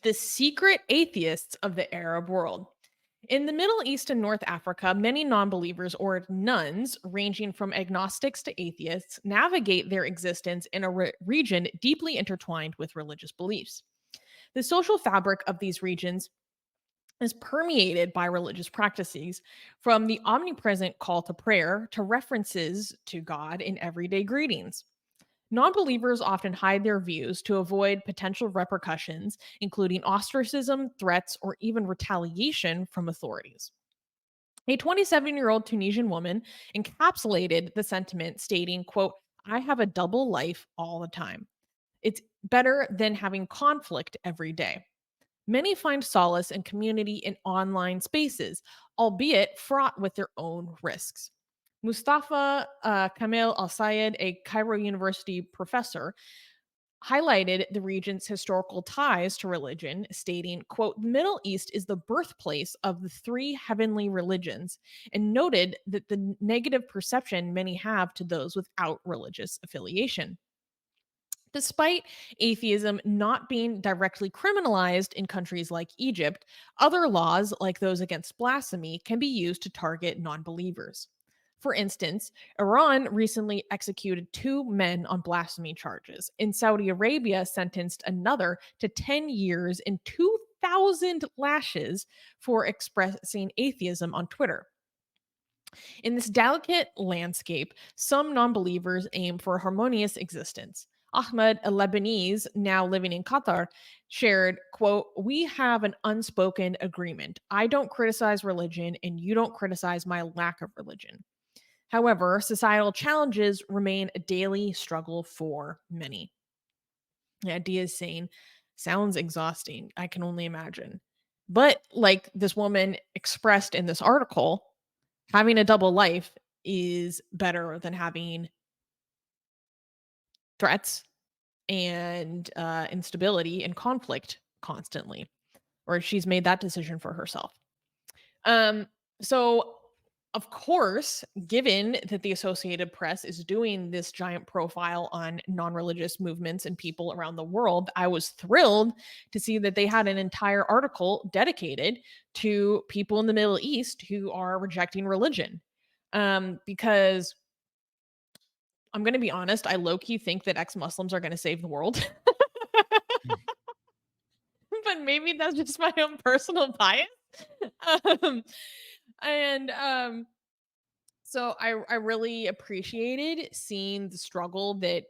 The secret atheists of the Arab world. In the Middle East and North Africa, many non believers or nuns, ranging from agnostics to atheists, navigate their existence in a region deeply intertwined with religious beliefs. The social fabric of these regions is permeated by religious practices, from the omnipresent call to prayer to references to God in everyday greetings. Non believers often hide their views to avoid potential repercussions, including ostracism, threats, or even retaliation from authorities. A 27-year-old Tunisian woman encapsulated the sentiment, stating, quote, I have a double life all the time. It's better than having conflict every day. Many find solace and community in online spaces, albeit fraught with their own risks. Mustafa Kamel Al Sayed, a Cairo University professor, highlighted the region's historical ties to religion, stating, quote, the Middle East is the birthplace of the three heavenly religions, and noted that the negative perception many have to those without religious affiliation. Despite atheism not being directly criminalized in countries like Egypt, other laws, like those against blasphemy, can be used to target non believers. For instance, Iran recently executed two men on blasphemy charges, and Saudi Arabia sentenced another to 10 years and 2,000 lashes for expressing atheism on Twitter. In this delicate landscape, some non believers aim for a harmonious existence. Ahmed, a Lebanese now living in Qatar, shared, quote, we have an unspoken agreement. I don't criticize religion and you don't criticize my lack of religion. However, societal challenges remain a daily struggle for many. The idea is saying, sounds exhausting. I can only imagine. But like this woman expressed in this article, having a double life is better than having threats and instability and conflict constantly, or she's made that decision for herself. Um, so, of course, given that the Associated Press is doing this giant profile on non religious movements and people around the world, I was thrilled to see that they had an entire article dedicated to people in the Middle East who are rejecting religion. Because I'm going to be honest, I low key think that ex Muslims are going to save the world. But maybe that's just my own personal bias. Um, and So I really appreciated seeing the struggle that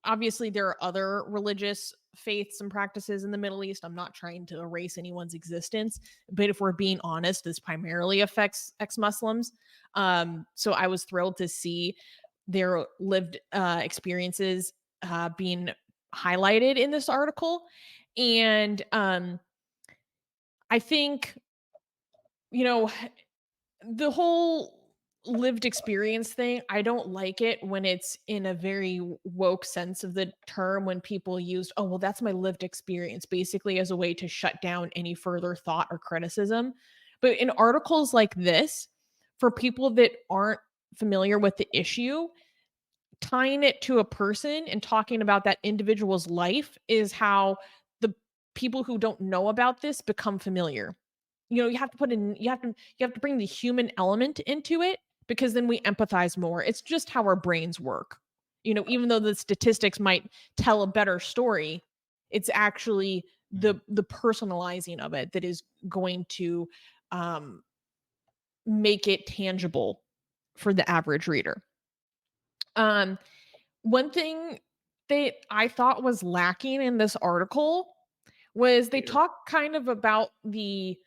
obviously there are other religious faiths and practices in the Middle East. I'm not trying to erase anyone's existence, but if we're being honest, this primarily affects ex-Muslims. So I was thrilled to see their lived experiences being highlighted in this article. And I think, you know, the whole lived experience thing, I don't like it when it's in a very woke sense of the term, when people use, "Oh, well, that's my lived experience," basically as a way to shut down any further thought or criticism. But in articles like this, for people that aren't familiar with the issue, tying it to a person and talking about that individual's life is how the people who don't know about this become familiar. You have to put in you have to bring the human element into it, because then we empathize more. It's just how our brains work. Even though the statistics might tell a better story, it's actually Mhm. the personalizing of it that is going to um make it tangible for the average reader. Um One thing that I thought was lacking in this article was they Yeah. talk kind of about the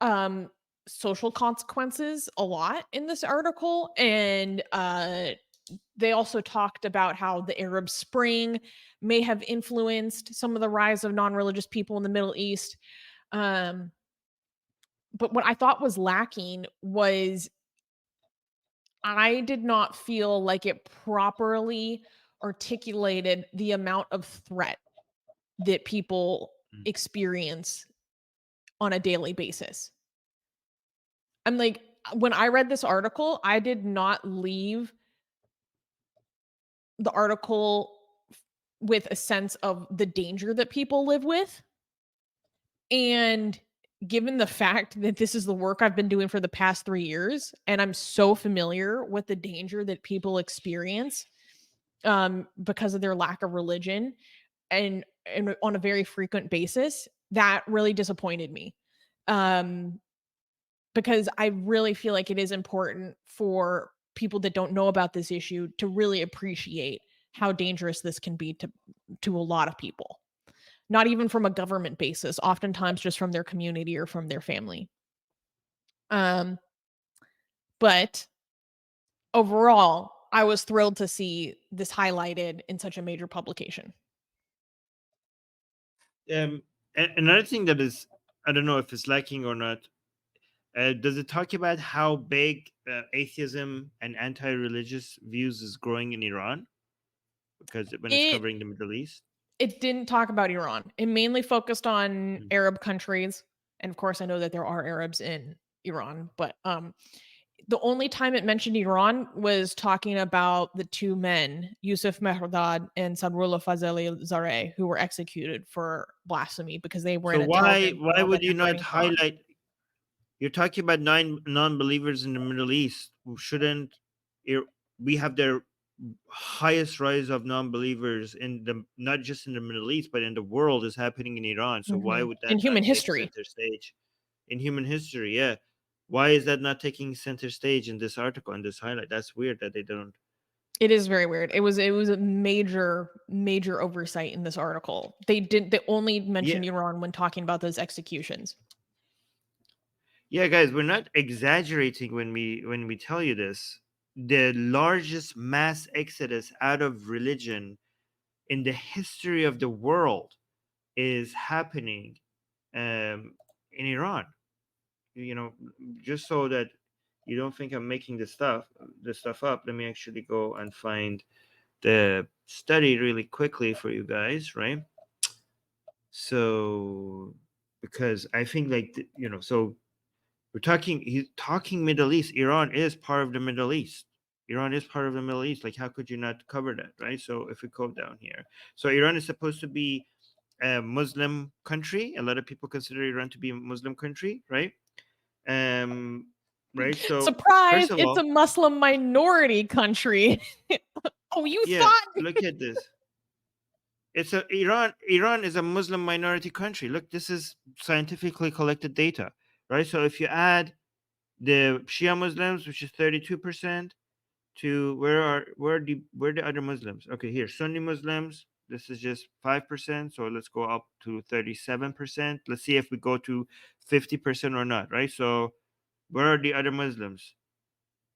um social consequences a lot in this article, and they also talked about how the Arab Spring may have influenced some of the rise of non-religious people in the Middle East. um but what I thought was lacking was, I did not feel like it properly articulated the amount of threat that people Mm. experience on a daily basis. I'm like, when I read this article, I did not leave the article with a sense of the danger that people live with. And given the fact that this is the work I've been doing for the past 3 years, and I'm so familiar with the danger that people experience, because of their lack of religion and on a very frequent basis, that really disappointed me. Um, because I really feel like it is important for people that don't know about this issue to really appreciate how dangerous this can be to a lot of people. Not even from a government basis, oftentimes just from their community or from their family. Um, but overall, I was thrilled to see this highlighted in such a major publication. Another thing that is, I don't know if it's lacking or not. Does it talk about how big atheism and anti-religious views is growing in Iran? Because when it's It covering the Middle East. it didn't talk about Iran. It mainly focused on Mm. Arab countries, and of course, I know that there are Arabs in Iran, but, the only time it mentioned Iran was talking about the 2 men, Yusuf Mehrdad and Sadrullah Fazeli Zareh, who were executed for blasphemy because they were So in a why telegram why channel would you not decorating Quran. highlight? You're talking about nine non-believers in the Middle East who shouldn't. ir- We have their highest rise of non-believers in the, not just in the Middle East but in the world, is happening in Iran. So why Mhm. would In that not human take history. center stage in human history? Yeah, why is that not taking center stage in this article, in this highlight? That's weird that they don't. It is very weird. It was a major oversight in this article. They only Yeah, mentioned Iran when talking about those executions. yeah, guys, we're not exaggerating when we tell you this. The largest mass exodus out of religion in the history of the world is happening in Iran. You know, just so that you don't think I'm making this stuff up. Let me actually go and find the study really quickly for you guys, right? So, because I think so he's talking Middle East. Iran is part of the Middle East. Iran is part of the Middle East. Like, how could you not cover that, right? So, if we go down here, so Iran is supposed to be a Muslim country. A lot of people consider Iran to be a Muslim country, right? Um, right. So, Surprise! first of It's a all, Muslim minority country. Oh, you yeah, thought? look at this. It's a Iran. Iran is a Muslim minority country. Look, this is scientifically collected data, right? So, if you add the Shia Muslims, which is 32%, to where are the other Muslims? Okay, here Sunni Muslims. This is just 5%. So let's go up to 37%. Let's see if we go to 50% or not, right? So where are the other Muslims?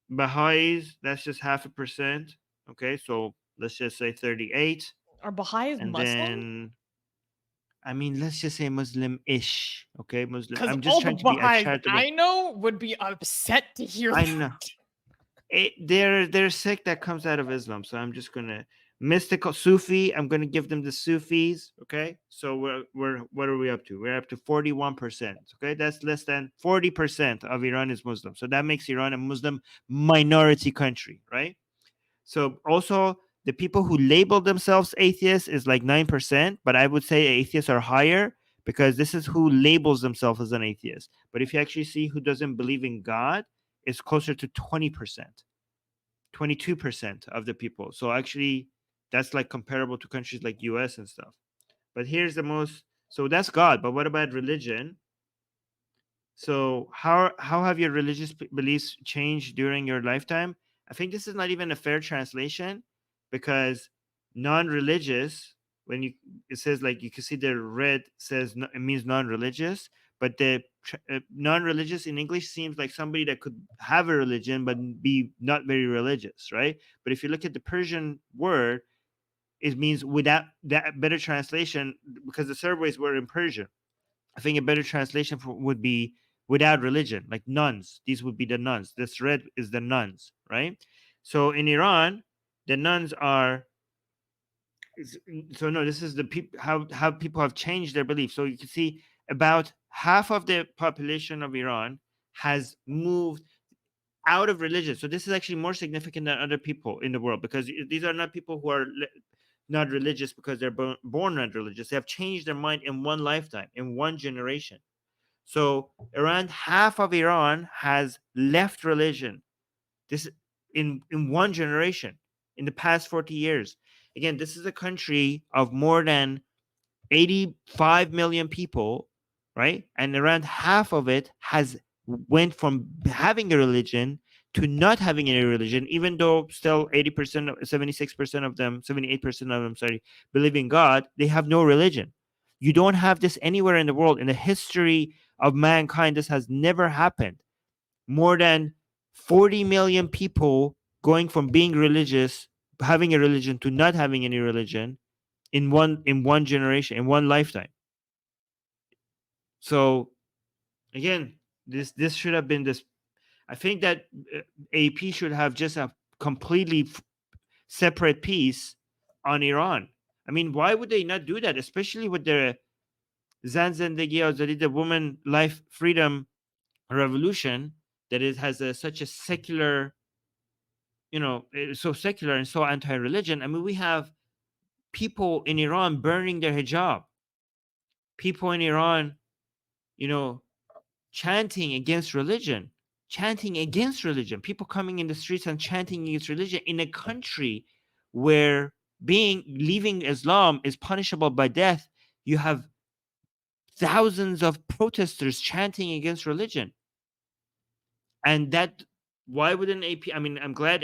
Baha'is, that's just half a percent. Okay, so let's just say 38. Are Baha'is And Muslim? then, I mean, let's just say Muslim-ish. Okay, Muslim. Because I'm just all the trying to be as Baha'is charitable. I know would be upset to hear I that. know. They're a sect that comes out of Islam. So I'm just gonna mystical Sufi. I'm gonna give them the Sufis. Okay, so we're what are we up to? We're up to 41%. Okay, that's less than 40% of Iran is Muslim. So that makes Iran a Muslim minority country, right? So also the people who label themselves atheists is like 9%, but I would say atheists are higher because this is who labels themselves as an atheist. But if you actually see who doesn't believe in God, it's closer to 20%. 22% of the people. So actually, that's like comparable to countries like US and stuff. But here's the most, so that's God. But what about religion? So how have your religious beliefs changed during your lifetime? I think this is not even a fair translation, because non-religious, when you it says, like, you can see the red says it means non-religious, but the non-religious in English seems like somebody that could have a religion but be not very religious, right? But if you look at the Persian word, it means without. That better translation, because the surveys were in Persian, I think a better translation would be without religion, like nuns. These would be the nuns. This red is the nuns, right? So in Iran, the nuns are. So no, this is the people, how people have changed their beliefs. So you can see about half of the population of Iran has moved out of religion. So this is actually more significant than other people in the world, because these are not people who are not religious because they're born not religious. They have changed their mind in one lifetime, in one generation. So around half of Iran has left religion. This in one generation, in the past 40 years. Again, this is a country of more than 85 million people, right? And around half of it has went from having a religion to not having any religion, even though still 80%, 76% of them, 78% of them, sorry, believe in God. They have no religion. You don't have this anywhere in the world. In the history of mankind, this has never happened. More than 40 million people going from being religious, having a religion, to not having any religion in one generation, in one lifetime. So again, this should have been this. I think that AP should have just a completely separate piece on Iran. I mean, why would they not do that, especially with the Zan Zendegi Azadi, the woman life freedom revolution, that it has such a secular, it's so secular and so anti-religion. I mean, we have people in Iran burning their hijab, people in Iran, you know, chanting against religion, people coming in the streets and chanting against religion in a country where leaving Islam is punishable by death. You have thousands of protesters chanting against religion. And that, why wouldn't AP, I mean, I'm glad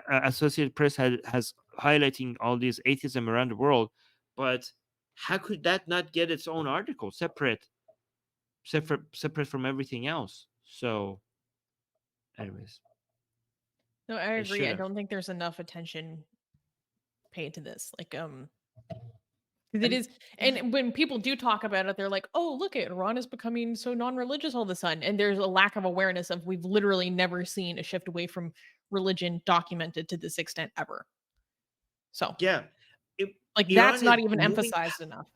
Associated Press has highlighting all these atheism around the world, but how could that not get its own article, separate from everything else? So anyways, No, I it agree. should I have. don't think there's enough attention paid to this. Like, 'cause it And is, and when people do talk about it, they're like, "Oh, look at Iran is becoming so non-religious all of a sudden," and there's a lack of awareness of we've literally never seen a shift away from religion documented to this extent ever. So, yeah, it, like, that's Iran is not even moving. emphasized enough.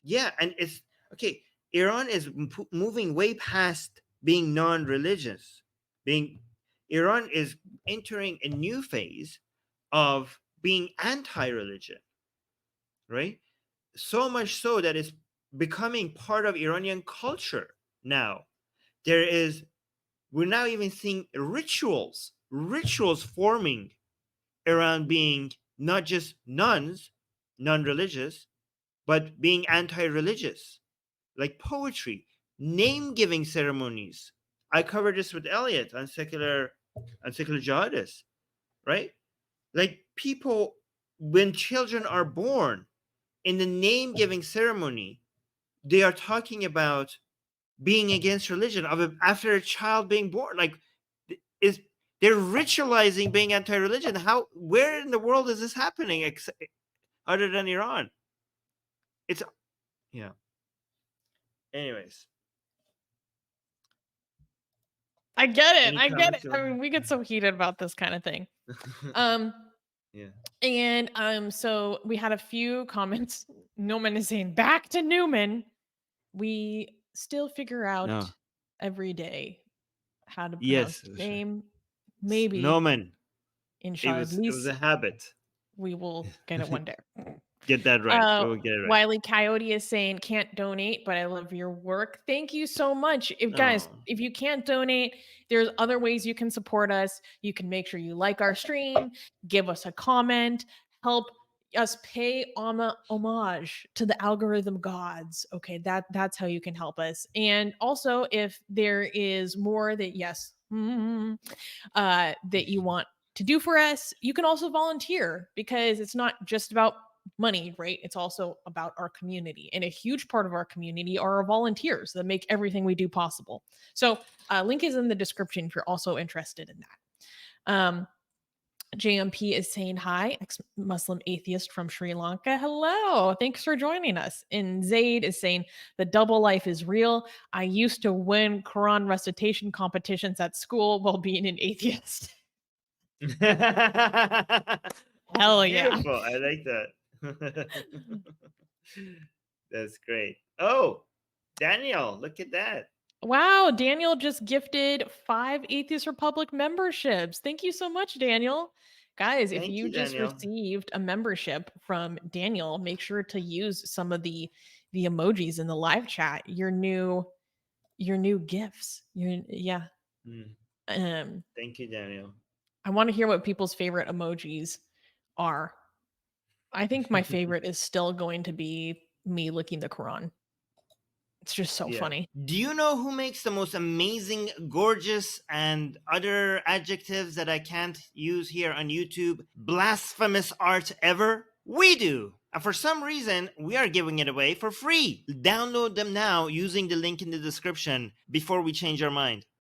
Yeah, and it's okay. Iran is moving way past being non-religious. Being Iran is entering a new phase of being anti-religion, right? So much so that it's becoming part of Iranian culture now. There is We're now even seeing rituals forming around being not just nuns, non-religious, but being anti-religious, like poetry, name-giving ceremonies. I covered this with Elliot on secular jihadists, right? Like people, when children are born, in the name-giving ceremony, they are talking about being against religion after a child being born. Like, is they're ritualizing being anti-religion. Where in the world is this happening other than Iran? It's Yeah. Anyways, I get it. any I get it. comments you I want? mean, we get so heated about this kind of thing. Um, Yeah. and so we had a few comments. Newman is saying, "Back to Newman. We still figure out No. every day how to pronounce Yes. his name. Maybe Nomen. inshallah, It was a habit. we will get it one day." Get that right. We will get it right. Wiley Coyote is saying, "Can't donate, but I love your work." Thank you so much. If guys, Oh. if you can't donate, there's other ways you can support us. You can make sure you like our stream, give us a comment, help us pay homage to the algorithm gods. Okay, that's how you can help us. And also, if there is more that yes, that you want to do for us, you can also volunteer because it's not just about money, right? It's also about our community. And a huge part of our community are our volunteers that make everything we do possible. So, link is in the description if you're also interested in that. JMP is saying hi, ex-Muslim atheist from Sri Lanka. Hello, thanks for joining us. And Zaid is saying the double life is real. I used to win Quran recitation competitions at school while being an atheist. Hell yeah. Beautiful. I like that. That's great. Oh, Daniel, look at that. Wow, Daniel just gifted 5 Atheist Republic memberships. Thank you so much, Daniel. Guys, if Thank you you, just Daniel. received a membership from Daniel, make sure to use some of the emojis in the live chat. Your new gifts. Yeah. Mm, Um, thank you, Daniel. I want to hear what people's favorite emojis are. I think my favorite is still going to be me licking the Quran. It's just so Yeah. funny. Do you know who makes the most amazing, gorgeous, and other adjectives that I can't use here on YouTube, blasphemous art ever? We do. And for some reason, we are giving it away for free. Download them now using the link in the description before we change our mind.